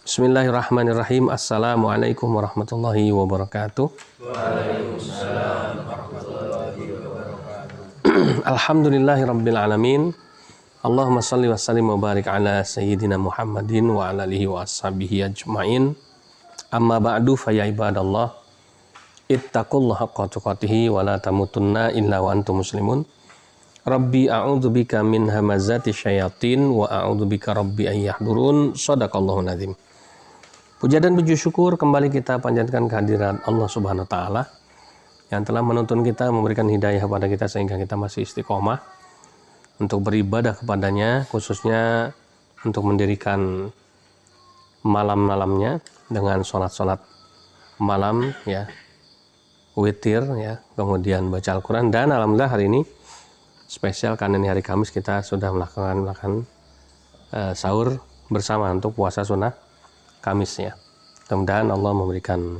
Bismillahirrahmanirrahim. Assalamualaikum warahmatullahi wabarakatuh. Waalaikumsalam warahmatullahi wabarakatuh. Alhamdulillahirabbil alamin. Allahumma shalli wa sallim wa barik ala sayyidina Muhammadin wa ala alihi wa ashabihi ajmain. Amma ba'du fa ya ibadallah. Ittaqullaha haqqa tuqatih wa la tamutunna illa wa antum muslimun. Rabbi a'udzubika min hamazati syayatin wa a'udzubika rabbi ay yahdurun. Shadaqallahu nadzim. Puja dan puji syukur kembali kita panjatkan kehadirat Allah Subhanahu wa taala yang telah menuntun kita, memberikan hidayah kepada kita sehingga kita masih istiqomah untuk beribadah kepadanya, khususnya untuk mendirikan malam-malamnya dengan sholat-sholat malam ya, witir ya, kemudian baca Al-Qur'an, dan alhamdulillah hari ini spesial karena ini hari Kamis kita sudah melakukan sahur bersama untuk puasa sunnah Kamisnya. Mudah-mudahan Allah memberikan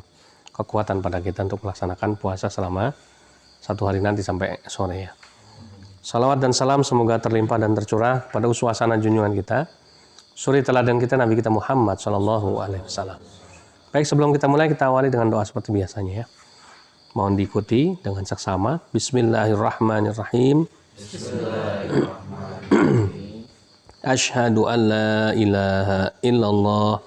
kekuatan pada kita untuk melaksanakan puasa selama satu hari nanti sampai sore ya. Salawat dan salam semoga terlimpah dan tercurah pada uswasana junjungan kita, suri teladan kita, Nabi kita Muhammad Sallallahu Alaihi Wasallam. Baik, sebelum kita mulai kita awali dengan doa seperti biasanya ya. Mohon diikuti dengan seksama. Bismillahirrahmanirrahim. Bismillahirrahmanirrahim. Asyhadu an la ilaha illallah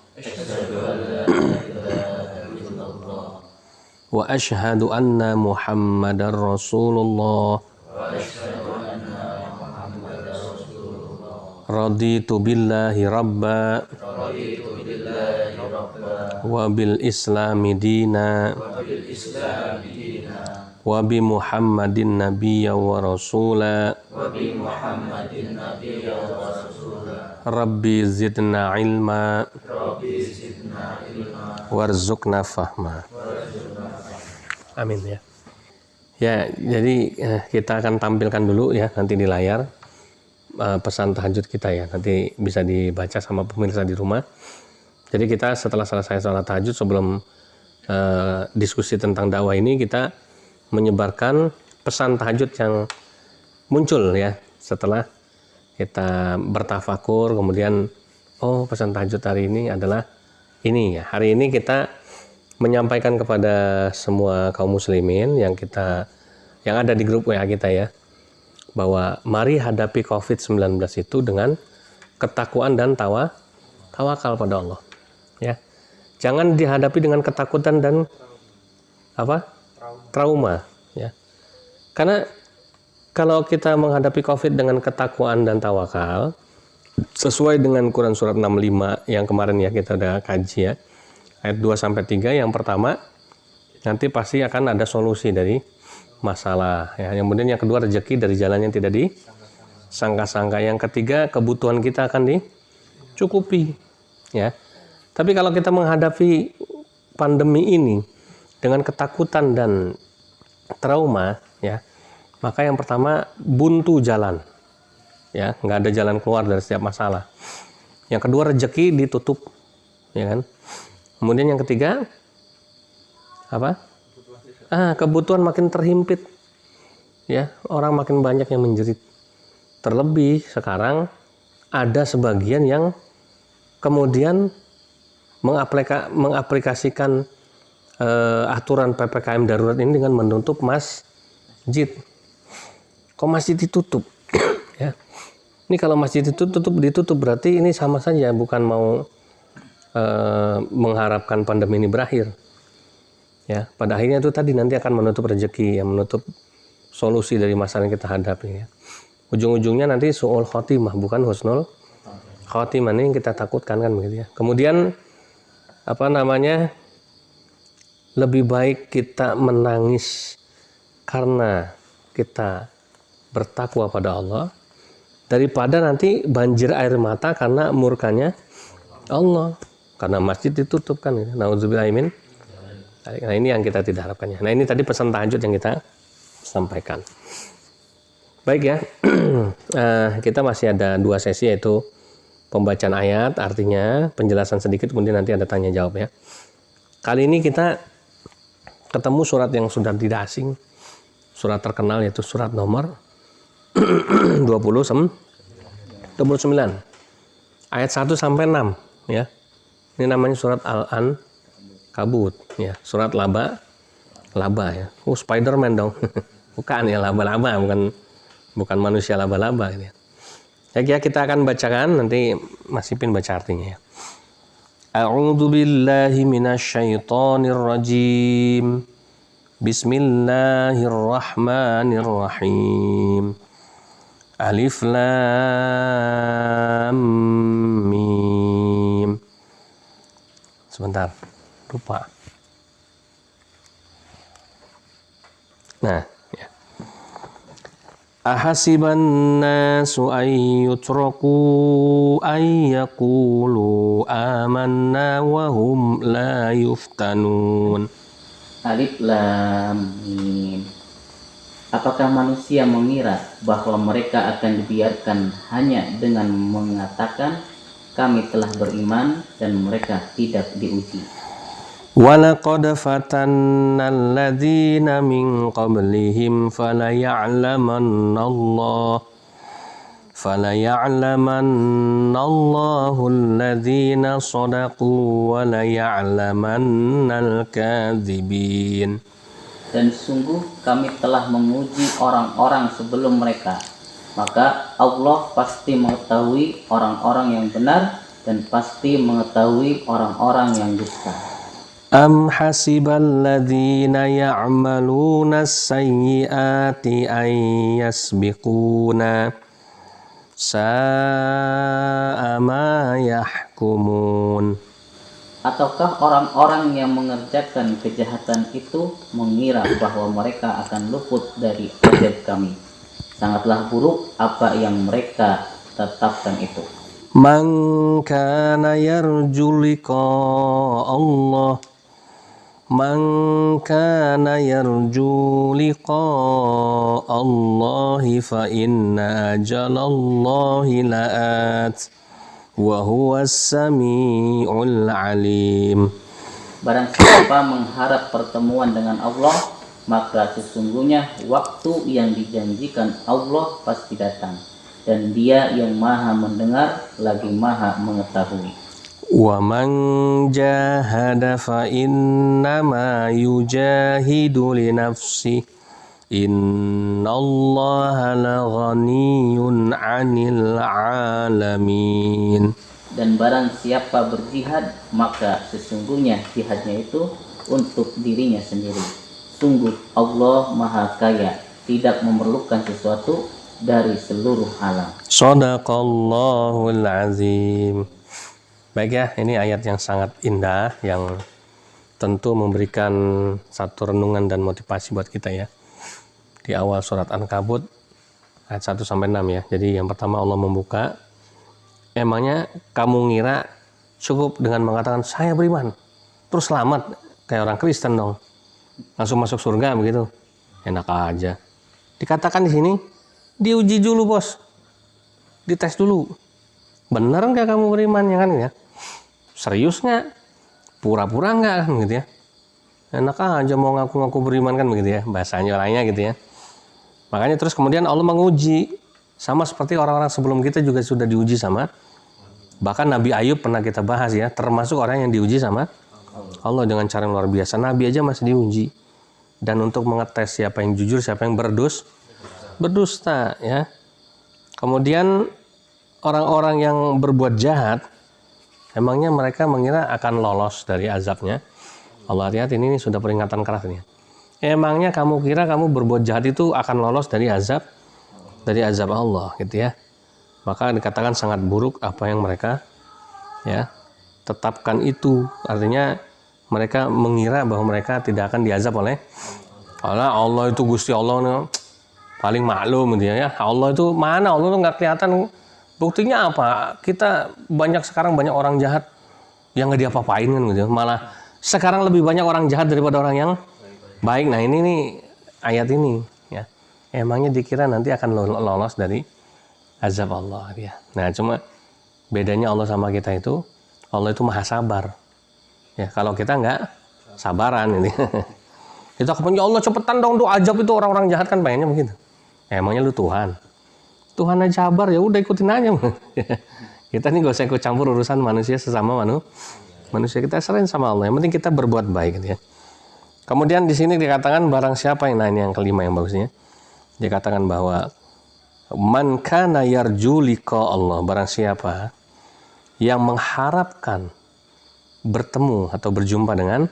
wa asyhadu anna Muhammadar Rasulullah. Raditu billahi rabba wa bil islami dina wa bi Muhammadin nabiyya wa rasula. Rabbi zidna ilma warzuqna fahma. Amin ya. Ya, jadi kita akan tampilkan dulu ya nanti di layar pesan tahajud kita ya. Nanti bisa dibaca sama pemirsa di rumah. Jadi kita setelah selesai sholat tahajud, sebelum diskusi tentang dakwah ini, kita menyebarkan pesan tahajud yang muncul ya setelah kita bertafakur, kemudian oh pesan tahajud hari ini adalah ini ya. Hari ini kita menyampaikan kepada semua kaum muslimin yang ada di grup WA kita ya, bahwa mari hadapi COVID-19 itu dengan ketakwaan dan tawakal pada Allah ya. Jangan dihadapi dengan ketakutan dan trauma ya. Karena kalau kita menghadapi COVID dengan ketakwaan dan tawakal, sesuai dengan Quran surat 65 yang kemarin ya kita udah kaji ya, ayat 2-3, yang pertama, nanti pasti akan ada solusi dari masalah ya. Yang kemudian yang kedua, rezeki dari jalan yang tidak disangka-sangka. Yang ketiga, kebutuhan kita akan dicukupi ya. Tapi kalau kita menghadapi pandemi ini dengan ketakutan dan trauma ya, maka yang pertama, buntu jalan ya, nggak ada jalan keluar dari setiap masalah. Yang kedua, rezeki ditutup ya kan. Kemudian yang ketiga kebutuhan makin terhimpit ya, orang makin banyak yang menjerit. Terlebih sekarang ada sebagian yang kemudian mengaplikasikan aturan PPKM darurat ini dengan menutup masjid. Kok masjid ditutup ya? Ini kalau masjid ditutup berarti ini sama saja bukan mau mengharapkan pandemi ini berakhir ya. Pada akhirnya itu tadi nanti akan menutup rezeki, yang menutup solusi dari masalah yang kita hadapi ya. Ujung-ujungnya nanti su'ul khotimah, bukan husnul khotimah, ini yang kita takutkan kan begitu ya. Kemudian lebih baik kita menangis karena kita bertakwa pada Allah daripada nanti banjir air mata karena murkanya Allah, karena masjid ditutup kan. Nauzubillah min. Nah ini yang kita tidak harapkannya. Nah ini tadi pesan tahajud yang kita sampaikan. Baik ya, kita masih ada 2 sesi, yaitu pembacaan ayat, artinya penjelasan sedikit, kemudian nanti ada tanya jawab ya. Kali ini kita ketemu surat yang sudah tidak asing, surat terkenal, yaitu surat nomor 29 ayat 1-6 ya. Ini namanya surat Al-Ankabut ya, surat laba ya. Spiderman dong. Bukan ya, laba-laba, bukan manusia laba-laba gitu ya. Ya kita akan bacakan, nanti Mas Ipin baca artinya ya. A'udzu billahi minasyaitonir rajim. Bismillahirrahmanirrahim. Alif lam mim. Sebentar, lupa. Nah, ya. Ahasiban nasu ay yutraku ay yaqulu amanna wa hum la yuftanun. Alif Lam Mim. Apakah manusia mengira bahwa mereka akan dibiarkan hanya dengan mengatakan kami telah beriman dan mereka tidak diuji? وَلَقَدْ فَتَنَّا الَّذِينَ مِنْ قَبْلِهِمْ فَلَيَعْلَمَنَّ اللَّهُ الَّذِينَ صَدَقُوا وَلَيَعْلَمَنَّ الْكَاذِبِينَ. Dan sungguh kami telah menguji orang-orang sebelum mereka, maka Allah pasti mengetahui orang-orang yang benar dan pasti mengetahui orang-orang yang dusta. Am hasibal ladzina ya'maluna as-sayyi'ati ay yasbiquna sa'a ma yahkumun. Ataukah orang-orang yang mengerjakan kejahatan itu mengira bahwa mereka akan luput dari azab kami? Sangatlah buruk apa yang mereka tetapkan itu. Man kana yarju liqa'a Allahi fa inna ajalallahi la'at wa huwas sami'ul alim. Barang siapa mengharap pertemuan dengan Allah, maka sesungguhnya waktu yang dijanjikan Allah pasti datang, dan Dia yang Maha mendengar lagi Maha mengetahui. Wa man jahada fa innama yujahidu li nafsihi innallaha laghaniyyun 'anil 'alamin. Dan barang siapa berjihad, maka sesungguhnya jihadnya itu untuk dirinya sendiri. Sungguh Allah Maha Kaya, tidak memerlukan sesuatu dari seluruh alam. Shadaqallahul azim. Baik ya, ini ayat yang sangat indah yang tentu memberikan satu renungan dan motivasi buat kita ya. Di awal surat Ankabut ayat 1 sampai 6 ya. Jadi yang pertama Allah membuka, emangnya kamu ngira cukup dengan mengatakan saya beriman terus selamat kayak orang Kristen dong, langsung masuk surga begitu? Enak aja. Dikatakan di sini diuji dulu bos, dites dulu, bener nggak kamu beriman ya kan ya, serius nggak, pura-pura nggak kan gitu ya. Enak aja mau ngaku-ngaku beriman kan begitu ya, bahasanya orangnya gitu ya. Makanya terus kemudian Allah menguji, sama seperti orang-orang sebelum kita juga sudah diuji sama, bahkan Nabi Ayub pernah kita bahas ya, termasuk orang yang diuji sama Allah dengan cara yang luar biasa. Nabi aja masih diuji. Dan untuk mengetes siapa yang jujur, siapa yang berdusta ya. Kemudian orang-orang yang berbuat jahat, emangnya mereka mengira akan lolos dari azabnya? Allah, lihat ini sudah peringatan keras nih. Emangnya kamu kira kamu berbuat jahat itu akan lolos dari azab Allah gitu ya. Maka dikatakan sangat buruk apa yang mereka ya tetapkan itu. Artinya mereka mengira bahwa mereka tidak akan diazab oleh Allah. Itu Gusti Allah paling maklum gitu ya. Allah itu mana? Allah itu nggak kelihatan. Buktinya apa? Kita sekarang banyak orang jahat yang nggak diapa-apain kan gitu. Malah sekarang lebih banyak orang jahat daripada orang yang baik. Nah ini nih ayat ini ya. Emangnya dikira nanti akan lolos dari azab Allah ya. Nah cuma bedanya Allah sama kita itu, Allah itu maha sabar. Ya kalau kita nggak sabaran ini. Kita kepengen ya Allah cepetan dong tuh azab itu orang-orang jahat kan pengennya begitu. Emangnya lu Tuhan aja sabar, ya udah ikutin aja. Kita nih gak usah ikut campur urusan manusia sesama Manusia kita serahin sama Allah. Yang penting kita berbuat baik gitu ya. Kemudian di sini dikatakan barang siapa yang, nah ini yang kelima yang bagusnya. Dikatakan bahwa man kana yarju liqa Allah, barang siapa yang mengharapkan bertemu atau berjumpa dengan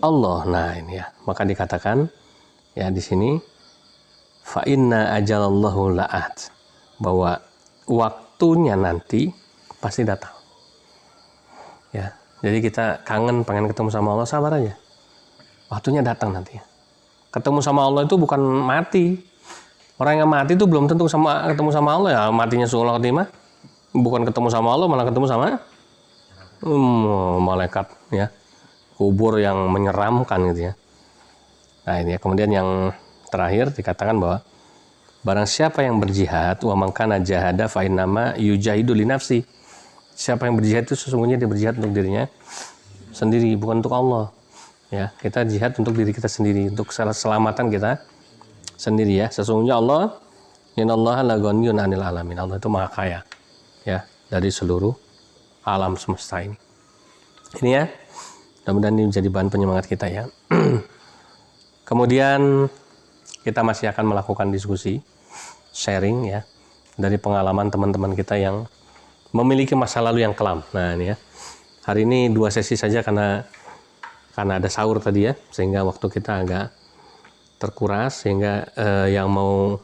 Allah. Nah, ini ya. Maka dikatakan ya di sini fa inna ajalallahu la'at, bahwa waktunya nanti pasti datang. Ya. Jadi kita kangen pengen ketemu sama Allah, sabar aja. Waktunya datang nanti. Ketemu sama Allah itu bukan mati. Orang yang mati itu belum tentu ketemu sama Allah ya, matinya suul khotimah. Bukan ketemu sama Allah, malah ketemu sama malaikat ya. Kubur yang menyeramkan gitu ya. Nah, ini ya. Kemudian yang terakhir dikatakan bahwa barang siapa yang berjihad, wa man kana jahada fa innama yujahidu li nafsi. Siapa yang berjihad itu sesungguhnya dia berjihad untuk dirinya sendiri, bukan untuk Allah. Ya, kita jihad untuk diri kita sendiri, untuk keselamatan kita sendiri ya. Sesungguhnya Allah, innallaha la ghaniyun 'anil alamin. Allah itu maha kaya ya dari seluruh alam semesta ini. Ini ya. Mudah-mudahan ini menjadi bahan penyemangat kita ya. Kemudian kita masih akan melakukan diskusi, sharing ya, dari pengalaman teman-teman kita yang memiliki masa lalu yang kelam. Nah ini ya, hari ini 2 sesi saja karena ada sahur tadi ya, sehingga waktu kita agak terkuras, sehingga yang mau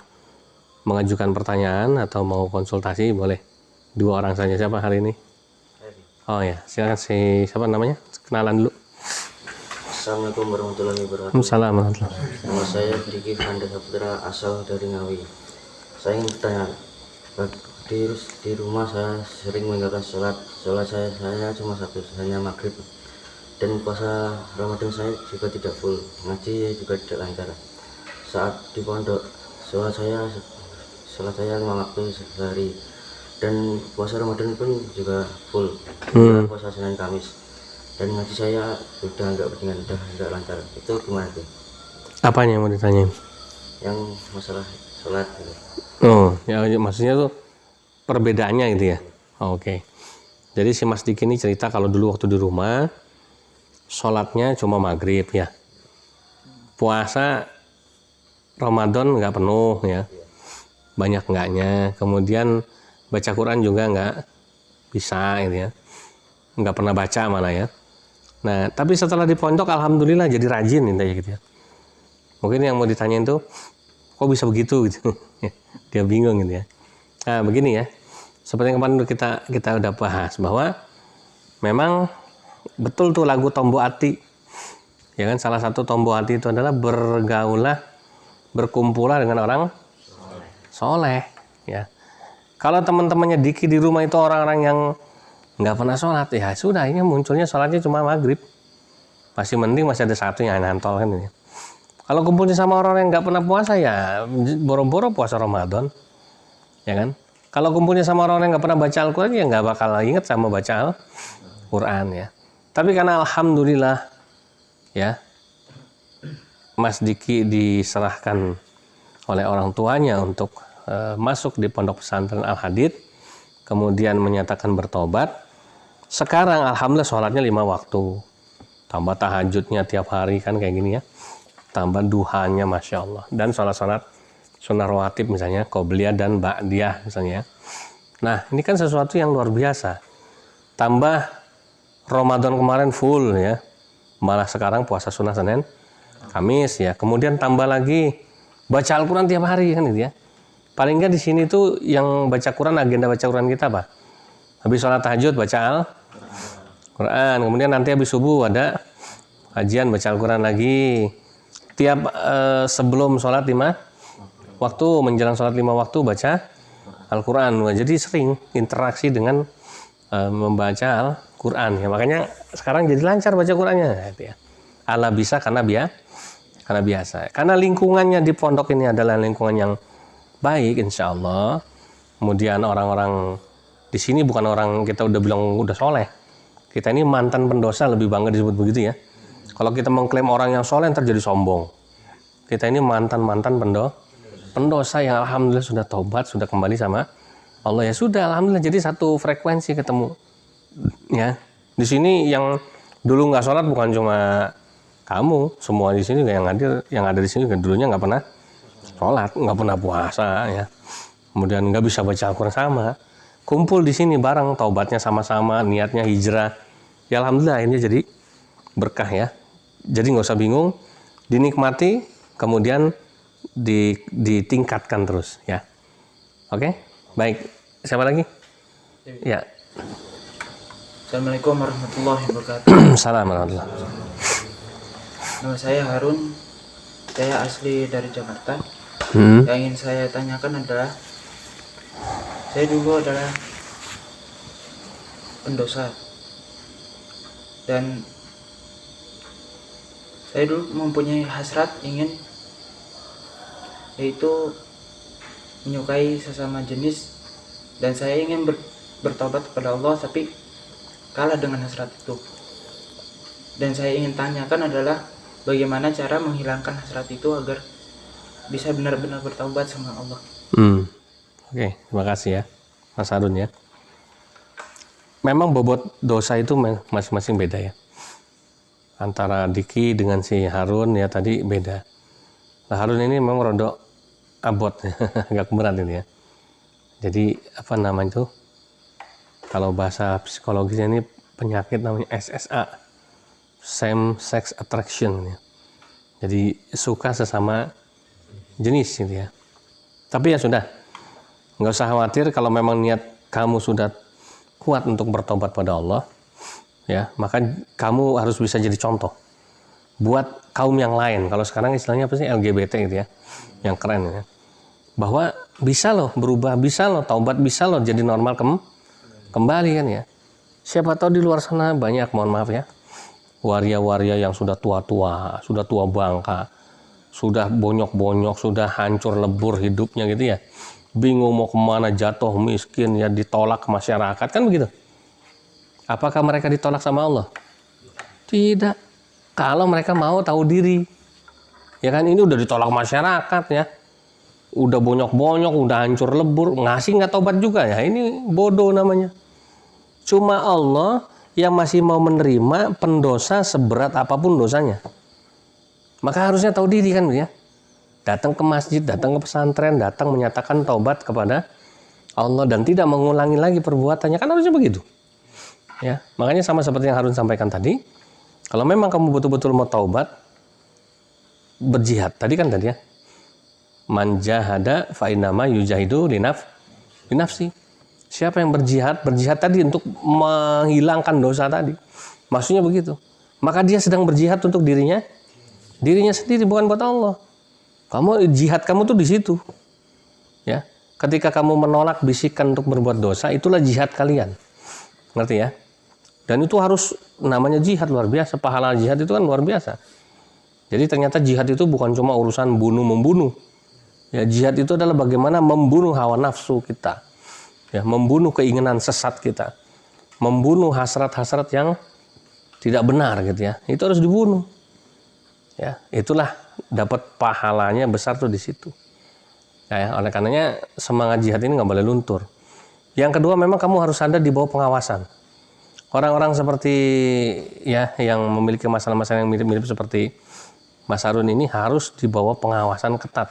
mengajukan pertanyaan atau mau konsultasi boleh 2 orang saja. Siapa hari ini? Oh ya, silakan siapa namanya? Kenalan dulu. Assalamualaikum warahmatullahi wabarakatuh. Assalamualaikum. Nama saya Diki Fanda Saputra, asal dari Ngawi. Saya ingin bertanya, di rumah saya sering meninggalkan sholat saya cuma satu, hanya maghrib. Dan puasa Ramadan saya juga tidak full, ngaji juga tidak lancar. Saat di pondok, sholat saya 5 waktu sehari. Dan puasa Ramadan pun juga full, puasa Senin Kamis. Dan ngaji saya sudah enggak lancar. Itu gimana tuh? Apanya yang mau ditanyain? Yang masalah sholat gitu. Oh, ya maksudnya tuh perbedaannya gitu ya. Oh, oke. Jadi si Mas Diki ini cerita kalau dulu waktu di rumah sholatnya cuma maghrib ya. Puasa Ramadan nggak penuh ya. Banyak enggaknya. Kemudian baca Quran juga nggak bisa gitu ya. Nggak pernah baca malah ya. Nah, tapi setelah di pondok alhamdulillah jadi rajin gitu ya. Mungkin yang mau ditanyain tuh kok bisa begitu gitu. Dia bingung gitu ya. Nah, begini ya. Seperti yang kemarin kita udah bahas bahwa memang betul tuh lagu Tombo Ati. Ya kan, salah satu Tombo Ati itu adalah berkumpullah dengan orang soleh ya. Kalau teman-temannya Diki di rumah itu orang-orang yang nggak pernah sholat, ya sudah, ini munculnya sholatnya cuma maghrib. Masih mending masih ada satu yang nantol kan ini. Kalau kumpulnya sama orang yang nggak pernah puasa ya boro-boro puasa Ramadan, ya kan. Kalau kumpulnya sama orang yang nggak pernah baca Al-Quran ya nggak bakal inget sama baca Al-Quran ya. Tapi karena alhamdulillah ya Mas Diki diserahkan oleh orang tuanya untuk masuk di pondok pesantren Al-Hadid, kemudian menyatakan bertobat. Sekarang alhamdulillah sholatnya 5 waktu, tambah tahajudnya tiap hari kan kayak gini ya, tambah duhanya masya Allah, dan sholat sunnah rawatib misalnya qobliyah dan ba'diyah misalnya. Nah ini kan sesuatu yang luar biasa. Tambah Ramadan kemarin full ya, malah sekarang puasa sunnah Senin Kamis ya. Kemudian tambah lagi baca Al-Quran tiap hari kan gitu ya. Paling nggak di sini tuh yang baca Quran, agenda baca Quran kita apa? Habis sholat tahajud baca Al-Quran, kemudian nanti habis subuh ada kajian baca Al-Quran lagi. Tiap sebelum sholat 5 waktu, menjelang sholat 5 waktu baca Al-Quran. Jadi sering interaksi dengan membaca Al-Quran ya. Makanya sekarang jadi lancar baca Qurannya gitu ya. Ala bisa karena biasa. Karena lingkungannya di pondok ini adalah lingkungan yang baik insya Allah. Kemudian orang-orang di sini bukan orang kita udah bilang udah soleh. Kita ini mantan pendosa, lebih bangga disebut begitu ya. Kalau kita mengklaim orang yang soleh ntar jadi sombong. Kita ini mantan pendosa yang alhamdulillah sudah taubat, sudah kembali sama Allah ya sudah, alhamdulillah jadi satu frekuensi ketemu ya. Di sini yang dulu nggak sholat bukan cuma kamu, semua di sini yang ada di sini dulunya nggak pernah sholat, nggak pernah puasa ya. Kemudian nggak bisa baca Al-Quran sama. Kumpul di sini bareng, taubatnya sama-sama, niatnya hijrah. Ya alhamdulillah ini jadi berkah ya. Jadi nggak usah bingung, dinikmati, kemudian ditingkatkan terus ya. Oke, baik. Siapa lagi? Ya. Assalamualaikum warahmatullahi wabarakatuh. Salam warahmatullahi. Nama saya Harun. Saya asli dari Jakarta. Yang ingin saya tanyakan adalah, saya dulu adalah pendosa. Dan saya dulu mempunyai hasrat ingin, yaitu menyukai sesama jenis, dan saya ingin bertobat kepada Allah, tapi kalah dengan hasrat itu. Dan saya ingin tanyakan adalah bagaimana cara menghilangkan hasrat itu agar bisa benar-benar bertaubat sama Allah. Oke, terima kasih ya Mas Harun ya. Memang bobot dosa itu masing-masing beda ya. Antara Diki dengan si Harun ya tadi beda. Nah, Harun ini memang rodok abot agak berat ini ya. Jadi apa namanya itu? Kalau bahasa psikologisnya ini penyakit namanya SSA, same sex attraction ya. Jadi suka sesama jenis gitu ya. Tapi ya sudah, nggak usah khawatir kalau memang niat kamu sudah kuat untuk bertobat pada Allah, ya maka kamu harus bisa jadi contoh buat kaum yang lain. Kalau sekarang istilahnya apa sih, LGBT gitu ya, yang keren ya. Bahwa bisa loh berubah, bisa loh taubat, bisa loh jadi normal kembali kan ya. Siapa tahu di luar sana banyak, mohon maaf ya, waria-waria yang sudah tua-tua, sudah tua bangka, sudah bonyok-bonyok, sudah hancur lebur hidupnya gitu ya. Bingung mau kemana, jatuh miskin ya, ditolak ke masyarakat kan begitu. Apakah mereka ditolak sama Allah? Tidak. Kalau mereka mau tahu diri. Ya kan, ini udah ditolak masyarakat ya. Udah bonyok-bonyok, udah hancur lebur, ngasih nggak tobat juga ya. Ini bodoh namanya. Cuma Allah yang masih mau menerima pendosa seberat apapun dosanya. Maka harusnya tahu diri kan ya. Datang ke masjid, datang ke pesantren, datang menyatakan taubat kepada Allah dan tidak mengulangi lagi perbuatannya, kan harusnya begitu. Ya, makanya sama seperti yang Harun sampaikan tadi, kalau memang kamu betul-betul mau taubat, berjihad. Tadi ya. Man jahada fa innama yujahidu linafsi. Siapa yang berjihad tadi untuk menghilangkan dosa tadi. Maksudnya begitu. Maka dia sedang berjihad untuk dirinya sendiri, bukan buat Allah. Jihad kamu tuh di situ. Ya. Ketika kamu menolak bisikan untuk berbuat dosa, itulah jihad kalian. Ngerti ya? Dan itu harus namanya jihad luar biasa. Pahala jihad itu kan luar biasa. Jadi ternyata jihad itu bukan cuma urusan bunuh-membunuh. Ya, jihad itu adalah bagaimana membunuh hawa nafsu kita. Ya, membunuh keinginan sesat kita. Membunuh hasrat-hasrat yang tidak benar gitu ya. Itu harus dibunuh. Ya, itulah dapat pahalanya besar tuh di situ. Ya, oleh karenanya semangat jihad ini nggak boleh luntur. Yang kedua, memang kamu harus ada di bawah pengawasan. Orang-orang seperti ya yang memiliki masalah-masalah yang mirip-mirip seperti Mas Harun ini harus di bawah pengawasan ketat.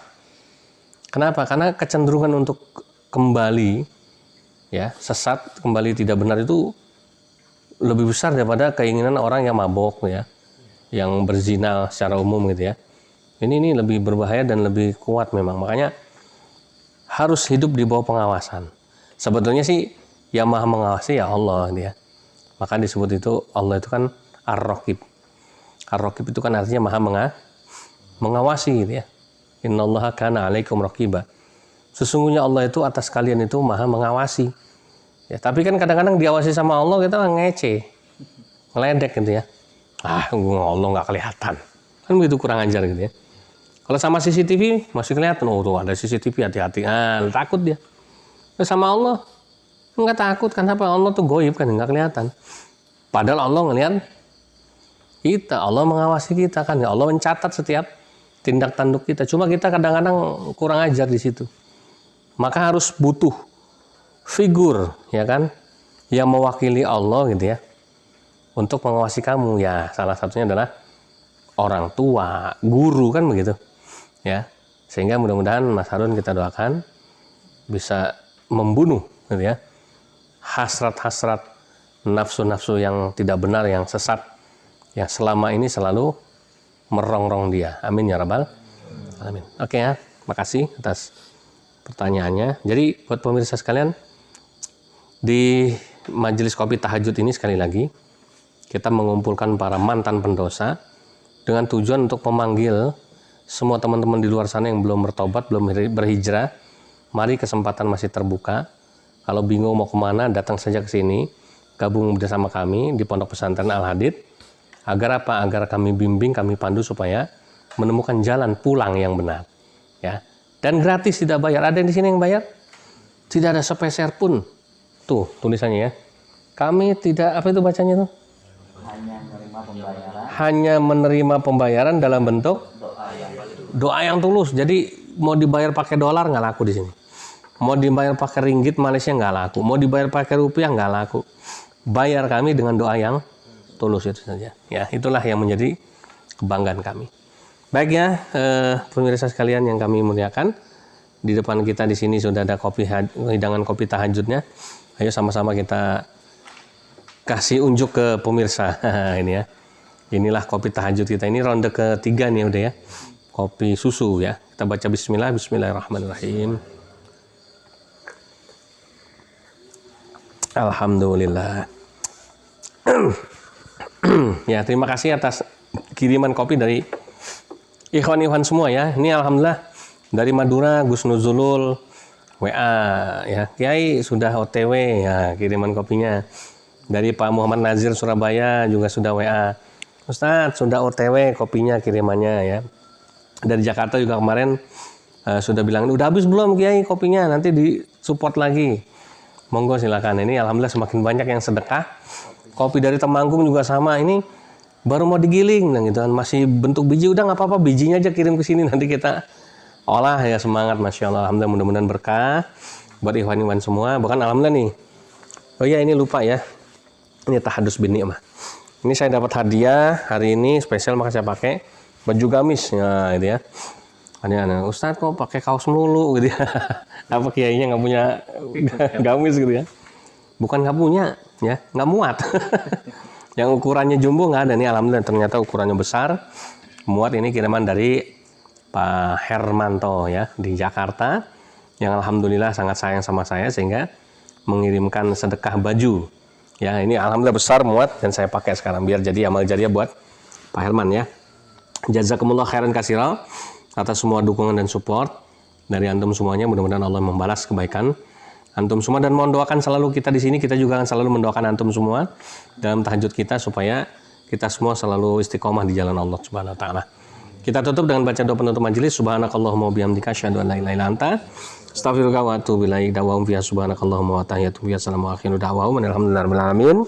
Kenapa? Karena kecenderungan untuk kembali ya sesat, kembali tidak benar itu lebih besar daripada keinginan orang yang mabok ya, yang berzina secara umum gitu ya. Ini lebih berbahaya dan lebih kuat memang. Makanya harus hidup di bawah pengawasan. Sebetulnya sih yang maha mengawasi ya Allah dia. Maka disebut itu Allah itu kan Ar-Raqib. Ar-Raqib itu kan artinya maha mengawasi gitu ya. Innallaha kana 'alaikum raqiba. Sesungguhnya Allah itu atas kalian itu maha mengawasi. Ya, tapi kan kadang-kadang diawasi sama Allah kita ngece. Ngeledek gitu ya. Allah nggak kelihatan. Kan begitu, kurang ajar gitu ya. Kalau sama CCTV masih kelihatan, oh tuh ada CCTV, hati-hati. Takut dia. Sama Allah nggak takut, kenapa? Allah tuh goib kan, nggak kelihatan. Padahal Allah ngelihat kita, Allah mengawasi kita kan. Ya Allah mencatat setiap tindak tanduk kita. Cuma kita kadang-kadang kurang ajar di situ. Maka harus butuh figur, ya kan, yang mewakili Allah gitu ya. untuk mengawasi kamu. Ya, salah satunya adalah orang tua, guru, kan begitu. Ya. Sehingga mudah-mudahan Mas Harun kita doakan bisa membunuh gitu ya, hasrat-hasrat nafsu-nafsu yang tidak benar, yang sesat, yang selama ini selalu merongrong dia. Amin ya rabbal alamin. Oke ya, makasih atas pertanyaannya. Jadi buat pemirsa sekalian, di majelis kopi tahajud ini sekali lagi kita mengumpulkan para mantan pendosa dengan tujuan untuk memanggil semua teman-teman di luar sana yang belum bertobat, belum berhijrah. Mari, kesempatan masih terbuka. Kalau bingung mau kemana, datang saja ke sini, gabung bersama kami di Pondok Pesantren Al-Hadid. Agar apa? Agar kami bimbing, kami pandu supaya menemukan jalan pulang yang benar. Ya, dan gratis, tidak bayar. Ada yang di sini yang bayar? Tidak ada sepeser pun. Tuh tulisannya ya. Kami tidak, apa itu bacanya tuh? Hanya menerima pembayaran dalam bentuk doa yang tulus. Jadi mau dibayar pakai dolar nggak laku di sini. Mau dibayar pakai ringgit Malaysia nggak laku. Mau dibayar pakai rupiah nggak laku. Bayar kami dengan doa yang tulus, itu saja. Ya, itulah yang menjadi kebanggaan kami. Baik ya, pemirsa sekalian yang kami muliakan, di depan kita di sini sudah ada hidangan kopi tahajudnya. Ayo sama-sama kita kasih unjuk ke pemirsa. Ini ya. Inilah kopi tahajud kita. Ini ronde ketiga nih udah ya. Kopi susu ya. Kita baca bismillah, bismillahirrahmanirrahim. Alhamdulillah. Ya, terima kasih atas kiriman kopi dari ikhwan-ikhwan semua ya. Ini alhamdulillah dari Madura, Gus Nuzulul WA ya. Kiai sudah OTW ya, kiriman kopinya. Dari Pak Muhammad Nazir Surabaya juga sudah WA. Ustadz sudah OTW kopinya, kirimannya ya. Dari Jakarta juga kemarin sudah bilang, udah habis belum Kiai kopinya, nanti disupport lagi. Monggo silakan. Ini alhamdulillah semakin banyak yang sedekah. Kopi dari Temanggung juga sama, ini baru mau digiling dan gitu kan, masih bentuk biji, udah nggak apa-apa, bijinya aja kirim ke sini, nanti kita olah ya. Semangat, masya Allah. Alhamdulillah, mudah-mudahan berkah buat ikhwan-ikhwan semua. Bahkan alhamdulillah nih, oh iya ini lupa ya, ini tahadus bin ni'mah. Ini saya dapat hadiah hari ini spesial, maka saya pakai baju gamis ya, gitu ya. Aneh-aneh, Ustadz kok pakai kaos melulu gitu ya. Apa kiainya nggak punya gamis gitu ya? Bukan nggak punya, ya nggak muat. Yang ukurannya jumbo nggak ada nih, alhamdulillah ternyata ukurannya besar. Muat, ini kiriman dari Pak Hermanto ya di Jakarta, yang alhamdulillah sangat sayang sama saya sehingga mengirimkan sedekah baju. Ya, ini alhamdulillah besar, muat, dan saya pakai sekarang biar jadi amal jariah buat Pak Herman ya. Jazakumullah khairan katsira atas semua dukungan dan support dari antum semuanya. Mudah-mudahan Allah membalas kebaikan antum semua, dan mohon doakan selalu kita di sini. Kita juga akan selalu mendoakan antum semua dalam tahajud kita supaya kita semua selalu istiqomah di jalan Allah Subhanahu wa taala. Kita tutup dengan baca doa penutup majelis. Subhanakallahumma wa bihamdika asyhadu an la ilaha illa anta astaghfiruka wa atubu ilaik. Da'wahum fiha subhanakallahumma wa tahiyyatuhum fiha salamun wa akhiru da'wahum alhamdulillahirabbil alamin.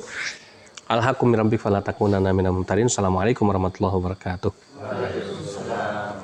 Alhaqum rabbika fala takunanna minal mumtarin. Assalamualaikum warahmatullahi wabarakatuh. Waalaikumsalam.